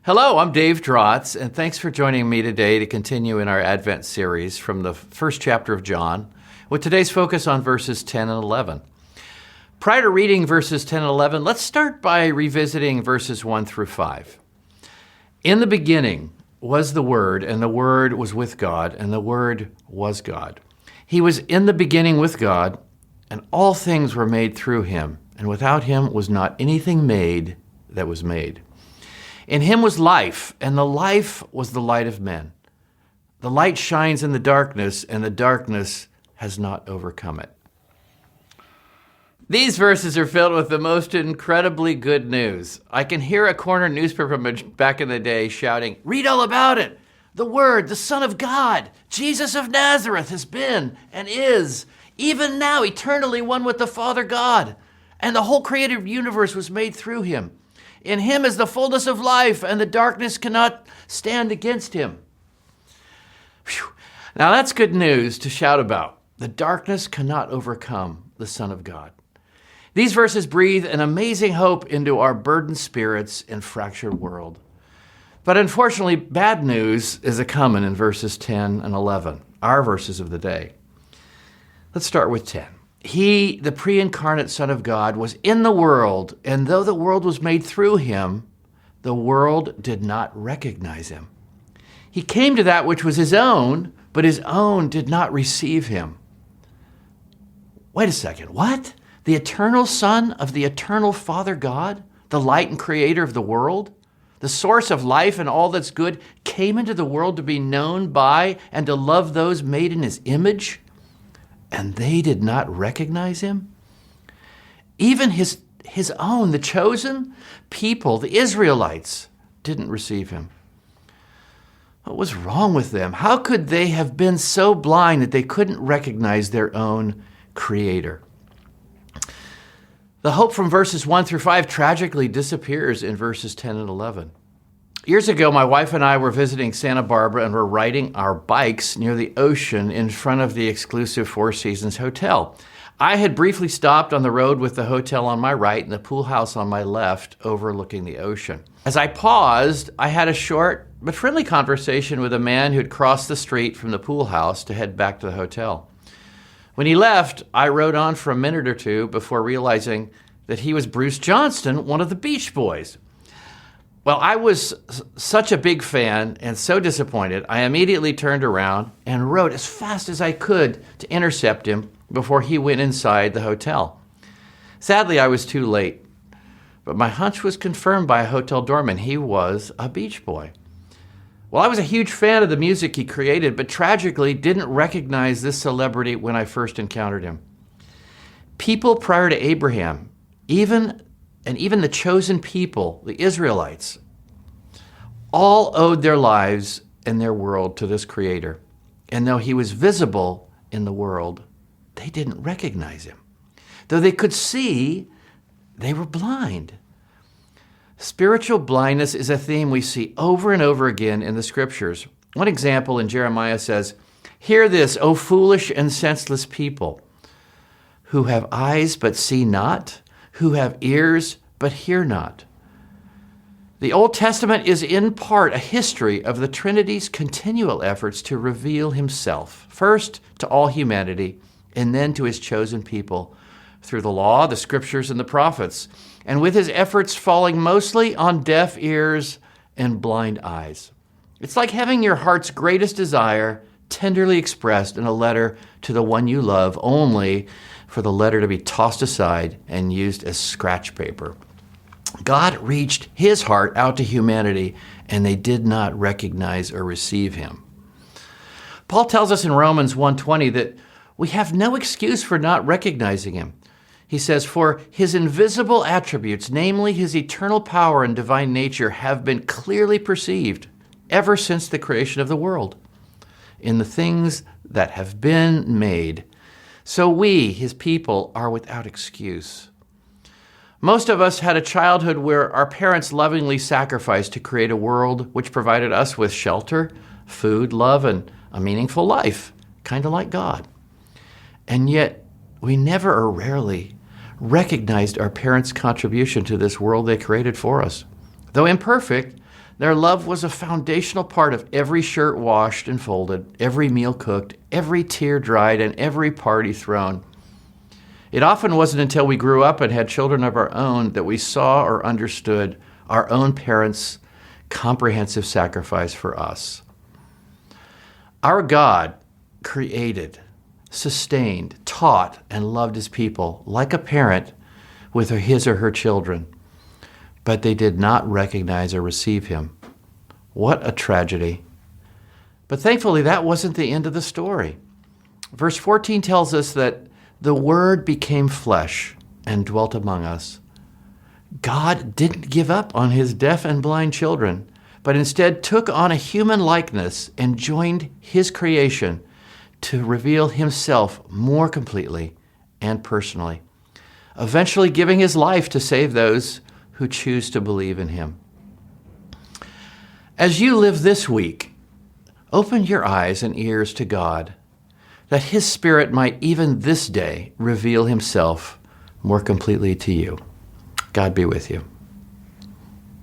Hello, I'm Dave Drotz, and thanks for joining me today to continue in our Advent series from the first chapter of John, with today's focus on verses 10 and 11. Prior to reading verses 10 and 11, let's start by revisiting verses 1 through 5. In the beginning was the Word, and the Word was with God, and the Word was God. He was in the beginning with God, and all things were made through him, and without him was not anything made that was made. In him was life, and the life was the light of men. The light shines in the darkness, and the darkness has not overcome it. These verses are filled with the most incredibly good news. I can hear a corner newspaper back in the day shouting, "Read all about it! The Word, the Son of God, Jesus of Nazareth, has been and is, even now, eternally one with the Father God, and the whole created universe was made through him. In him is the fullness of life, and the darkness cannot stand against him." Whew. Now that's good news to shout about. The darkness cannot overcome the Son of God. These verses breathe an amazing hope into our burdened spirits and fractured world. But unfortunately, bad news is a-coming in verses 10 and 11, our verses of the day. Let's start with 10. He, the pre-incarnate Son of God, was in the world, and though the world was made through him, the world did not recognize him. He came to that which was his own, but his own did not receive him. Wait a second, what? The eternal Son of the eternal Father God, the light and creator of the world, the source of life and all that's good, came into the world to be known by and to love those made in his image? And they did not recognize him? Even his own, the chosen people, the Israelites, didn't receive him. What was wrong with them? How could they have been so blind that they couldn't recognize their own Creator? The hope from verses 1 through 5 tragically disappears in verses 10 and 11. Years ago, my wife and I were visiting Santa Barbara and were riding our bikes near the ocean in front of the exclusive Four Seasons Hotel. I had briefly stopped on the road with the hotel on my right and the pool house on my left, overlooking the ocean. As I paused, I had a short but friendly conversation with a man who had crossed the street from the pool house to head back to the hotel. When he left, I rode on for a minute or two before realizing that he was Bruce Johnston, one of the Beach Boys. Well, I was such a big fan and so disappointed, I immediately turned around and rode as fast as I could to intercept him before he went inside the hotel. Sadly, I was too late, but my hunch was confirmed by a hotel doorman. He was a Beach Boy. Well, I was a huge fan of the music he created, but tragically didn't recognize this celebrity when I first encountered him. People prior to Abraham, even the chosen people, the Israelites, all owed their lives and their world to this Creator. And though he was visible in the world, they didn't recognize him. Though they could see, they were blind. Spiritual blindness is a theme we see over and over again in the Scriptures. One example in Jeremiah says, "Hear this, O foolish and senseless people, who have eyes but see not, who have ears but hear not." The Old Testament is in part a history of the Trinity's continual efforts to reveal himself, first to all humanity, and then to his chosen people through the law, the Scriptures, and the prophets, and with his efforts falling mostly on deaf ears and blind eyes. It's like having your heart's greatest desire tenderly expressed in a letter to the one you love, only for the letter to be tossed aside and used as scratch paper. God reached his heart out to humanity, and they did not recognize or receive him. Paul tells us in Romans 1:20 that we have no excuse for not recognizing him. He says, "For his invisible attributes, namely his eternal power and divine nature, have been clearly perceived ever since the creation of the world, in the things that have been made. So we, his people, are without excuse." Most of us had a childhood where our parents lovingly sacrificed to create a world which provided us with shelter, food, love, and a meaningful life, kind of like God. And yet, we never or rarely recognized our parents' contribution to this world they created for us. Though imperfect, Their love was a foundational part of every shirt washed and folded, every meal cooked, every tear dried, and every party thrown. It often wasn't until we grew up and had children of our own that we saw or understood our own parents' comprehensive sacrifice for us. Our God created, sustained, taught, and loved his people like a parent with his or her children, but they did not recognize or receive him. What a tragedy. But thankfully, that wasn't the end of the story. Verse 14 tells us that the Word became flesh and dwelt among us. God didn't give up on his deaf and blind children, but instead took on a human likeness and joined his creation to reveal himself more completely and personally, eventually giving his life to save those who choose to believe in him. As you live this week, open your eyes and ears to God, that his Spirit might even this day reveal himself more completely to you. God be with you.